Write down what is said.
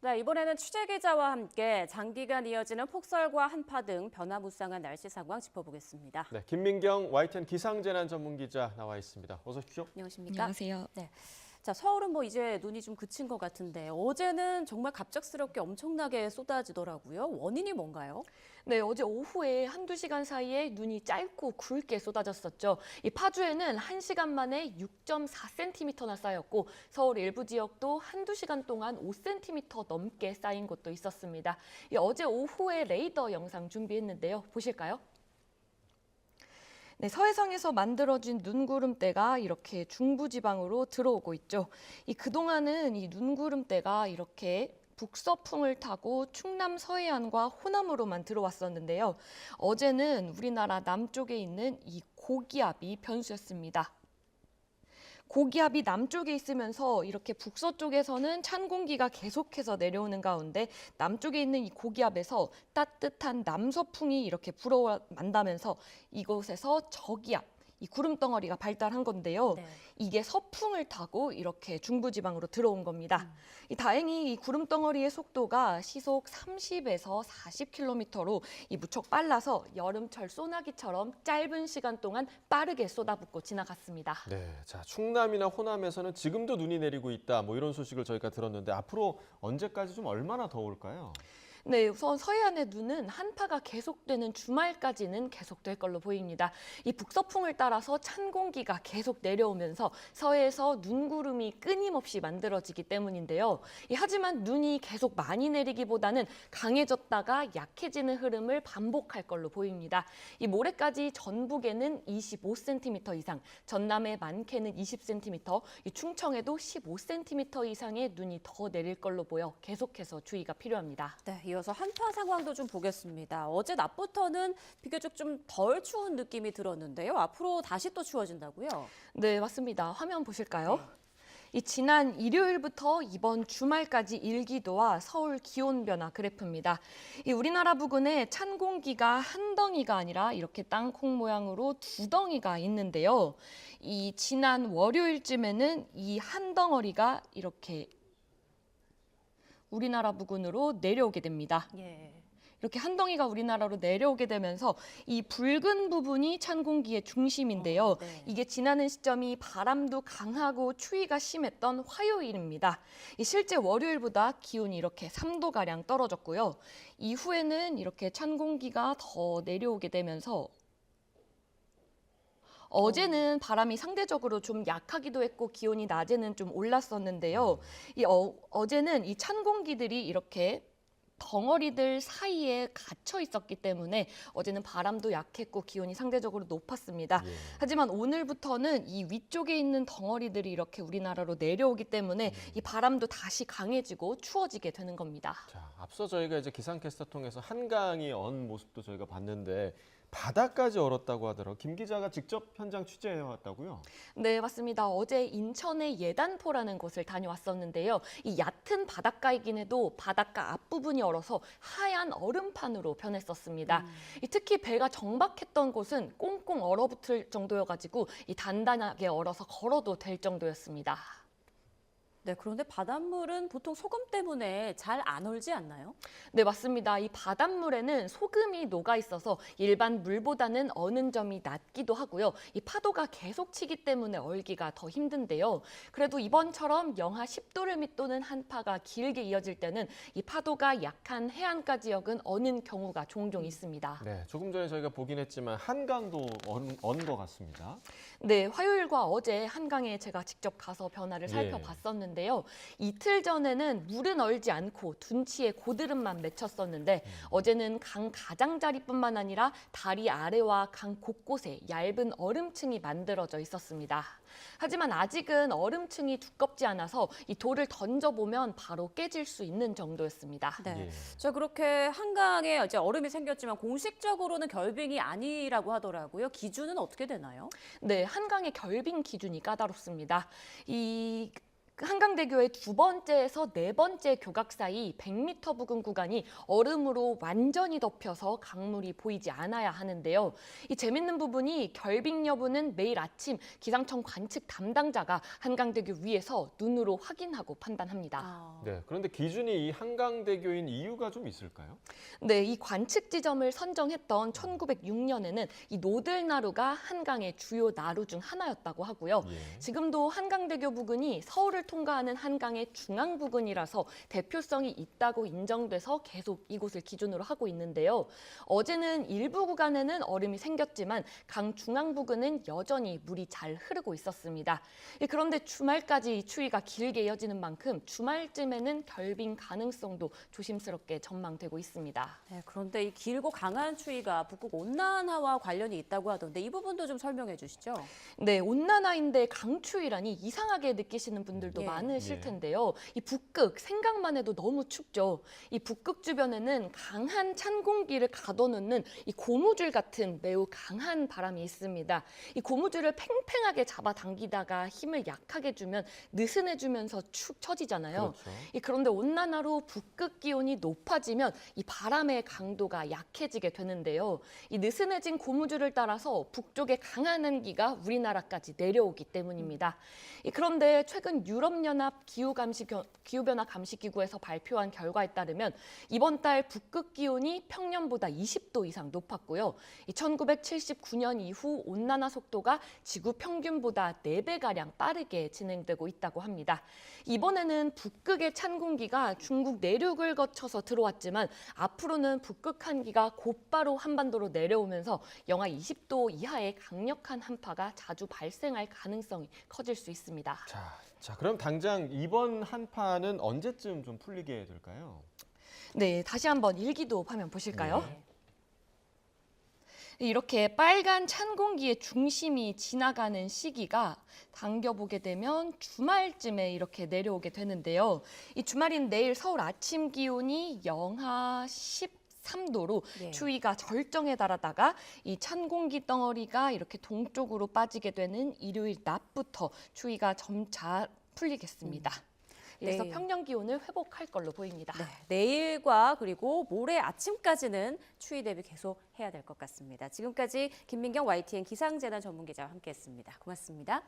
네, 이번에는 취재 기자와 함께 장기간 이어지는 폭설과 한파 등 변화무쌍한 날씨 상황 짚어보겠습니다. 네, 김민경 YTN 기상재난 전문 기자 나와 있습니다. 어서 오십시오. 안녕하십니까? 안녕하세요. 네. 자, 서울은 이제 눈이 좀 그친 것 같은데 어제는 정말 갑작스럽게 엄청나게 쏟아지더라고요. 원인이 뭔가요? 네, 어제 오후에 한두 시간 사이에 눈이 짧고 굵게 쏟아졌었죠. 이 파주에는 1시간 만에 6.4cm나 쌓였고 서울 일부 지역도 한두 시간 동안 5cm 넘게 쌓인 곳도 있었습니다. 어제 오후에 레이더 영상 준비했는데요. 보실까요? 네, 서해상에서 만들어진 눈구름대가 이렇게 중부지방으로 들어오고 있죠. 그동안은 이 눈구름대가 이렇게 북서풍을 타고 충남 서해안과 호남으로만 들어왔었는데요. 어제는 우리나라 남쪽에 있는 이 고기압이 변수였습니다. 고기압이 남쪽에 있으면서 이렇게 북서쪽에서는 찬 공기가 계속해서 내려오는 가운데 남쪽에 있는 이 고기압에서 따뜻한 남서풍이 이렇게 불어만다면서 이곳에서 저기압, 이 구름덩어리가 발달한 건데요. 네. 이게 서풍을 타고 이렇게 중부지방으로 들어온 겁니다. 다행히 이 구름덩어리의 속도가 시속 30에서 40km로 무척 빨라서 여름철 소나기처럼 짧은 시간 동안 빠르게 쏟아붓고 지나갔습니다. 네, 자 충남이나 호남에서는 지금도 눈이 내리고 있다. 이런 소식을 저희가 들었는데 앞으로 언제까지 좀 얼마나 더울까요? 네, 우선 서해안의 눈은 한파가 계속되는 주말까지는 계속될 걸로 보입니다. 이 북서풍을 따라서 찬 공기가 계속 내려오면서 서해에서 눈구름이 끊임없이 만들어지기 때문인데요. 하지만 눈이 계속 많이 내리기보다는 강해졌다가 약해지는 흐름을 반복할 걸로 보입니다. 모레까지 전북에는 25cm 이상, 전남의 많게는 20cm, 충청에도 15cm 이상의 눈이 더 내릴 걸로 보여 계속해서 주의가 필요합니다. 네, 이어서 한파 상황도 좀 보겠습니다. 어제 낮부터는 비교적 좀 덜 추운 느낌이 들었는데요. 앞으로 다시 또 추워진다고요? 네, 맞습니다. 화면 보실까요? 지난 일요일부터 이번 주말까지 일기도와 서울 기온 변화 그래프입니다. 우리나라 부근에 찬 공기가 한 덩이가 아니라 이렇게 땅콩 모양으로 두 덩이가 있는데요. 지난 월요일쯤에는 이 한 덩어리가 이렇게 우리나라 부근으로 내려오게 됩니다. 예. 이렇게 한 덩이가 우리나라로 내려오게 되면서 이 붉은 부분이 찬 공기의 중심인데요. 네. 이게 지나는 시점이 바람도 강하고 추위가 심했던 화요일입니다. 실제 월요일보다 기온이 이렇게 3도가량 떨어졌고요. 이후에는 이렇게 찬 공기가 더 내려오게 되면서 어제는 바람이 상대적으로 좀 약하기도 했고 기온이 낮에는 좀 올랐었는데요. 어제는 이 찬 공기들이 이렇게 덩어리들 사이에 갇혀 있었기 때문에 어제는 바람도 약했고 기온이 상대적으로 높았습니다. 예. 하지만 오늘부터는 이 위쪽에 있는 덩어리들이 이렇게 우리나라로 내려오기 때문에 이 바람도 다시 강해지고 추워지게 되는 겁니다. 자, 앞서 저희가 이제 기상캐스터 통해서 한강이 언 모습도 저희가 봤는데 바다까지 얼었다고 하더라고요. 김 기자가 직접 현장 취재해 왔다고요? 네, 맞습니다. 어제 인천의 예단포라는 곳을 다녀왔었는데요. 얕은 바닷가이긴 해도 바닷가 앞부분이 얼어서 하얀 얼음판으로 변했었습니다. 특히 배가 정박했던 곳은 꽁꽁 얼어붙을 정도여가지고 단단하게 얼어서 걸어도 될 정도였습니다. 네, 그런데 바닷물은 보통 소금 때문에 잘 안 얼지 않나요? 네, 맞습니다. 이 바닷물에는 소금이 녹아 있어서 일반 물보다는 어는 점이 낮기도 하고요. 파도가 계속 치기 때문에 얼기가 더 힘든데요. 그래도 이번처럼 영하 10도를 밑도는 한파가 길게 이어질 때는 이 파도가 약한 해안가 지역은 어는 경우가 종종 있습니다. 네, 조금 전에 저희가 보긴 했지만 한강도 언 것 같습니다. 네, 화요일과 어제 한강에 제가 직접 가서 변화를 살펴봤었는데요. 이틀 전에는 물은 얼지 않고 둔치에 고드름만 맺혔었는데 어제는 강 가장자리뿐만 아니라 다리 아래와 강 곳곳에 얇은 얼음층이 만들어져 있었습니다. 하지만 아직은 얼음층이 두껍지 않아서 이 돌을 던져보면 바로 깨질 수 있는 정도였습니다. 네. 예. 저 그렇게 한강에 이제 얼음이 생겼지만 공식적으로는 결빙이 아니라고 하더라고요. 기준은 어떻게 되나요? 네, 한강의 결빙 기준이 까다롭습니다. 한강대교의 두 번째에서 네 번째 교각 사이 100m 부근 구간이 얼음으로 완전히 덮여서 강물이 보이지 않아야 하는데요. 이 재밌는 부분이 결빙 여부는 매일 아침 기상청 관측 담당자가 한강대교 위에서 눈으로 확인하고 판단합니다. 아, 네, 그런데 기준이 이 한강대교인 이유가 좀 있을까요? 네, 이 관측 지점을 선정했던 1906년에는 이 노들나루가 한강의 주요 나루 중 하나였다고 하고요. 예. 지금도 한강대교 부근이 서울을 통과하는 한강의 중앙 부근이라서 대표성이 있다고 인정돼서 계속 이곳을 기준으로 하고 있는데요. 어제는 일부 구간에는 얼음이 생겼지만 강 중앙 부근은 여전히 물이 잘 흐르고 있었습니다. 그런데 주말까지 추위가 길게 이어지는 만큼 주말쯤에는 결빙 가능성도 조심스럽게 전망되고 있습니다. 네, 그런데 이 길고 강한 추위가 북극 온난화와 관련이 있다고 하던데 이 부분도 좀 설명해 주시죠. 네, 온난화인데 강추위라니 이상하게 느끼시는 분들도 예. 많으실 예. 텐데요. 이 북극 생각만 해도 너무 춥죠. 이 북극 주변에는 강한 찬 공기를 가둬놓는 이 고무줄 같은 매우 강한 바람이 있습니다. 이 고무줄을 팽팽하게 잡아당기다가 힘을 약하게 주면 느슨해지면서 축 처지잖아요. 그렇죠. 그런데 온난화로 북극 기온이 높아지면 이 바람의 강도가 약해지게 되는데요. 이 느슨해진 고무줄을 따라서 북쪽의 강한 한기가 우리나라까지 내려오기 때문입니다. 그런데 최근 유럽연합 기후변화 감시기구에서 발표한 결과에 따르면 이번 달 북극 기온이 평년보다 20도 이상 높았고요. 1979년 이후 온난화 속도가 지구 평균보다 4배가량 빠르게 진행되고 있다고 합니다. 이번에는 북극의 찬 공기가 중국 내륙을 거쳐서 들어왔지만 앞으로는 북극 한기가 곧바로 한반도로 내려오면서 영하 20도 이하의 강력한 한파가 자주 발생할 가능성이 커질 수 있습니다. 자, 그럼 당장 이번 한파는 언제쯤 좀 풀리게 될까요? 네, 다시 한번 일기도 화면 보실까요? 네. 이렇게 빨간 찬 공기의 중심이 지나가는 시기가 당겨보게 되면 주말쯤에 이렇게 내려오게 되는데요. 이 주말인 내일 서울 아침 기온이 영하 13도로 예. 추위가 절정에 달하다가 이 찬 공기 덩어리가 이렇게 동쪽으로 빠지게 되는 일요일 낮부터 추위가 점차 풀리겠습니다. 그래서 네. 평년 기온을 회복할 걸로 보입니다. 네, 내일과 그리고 모레 아침까지는 추위 대비 계속 해야 될 것 같습니다. 지금까지 김민경 YTN 기상재난 전문기자와 함께했습니다. 고맙습니다.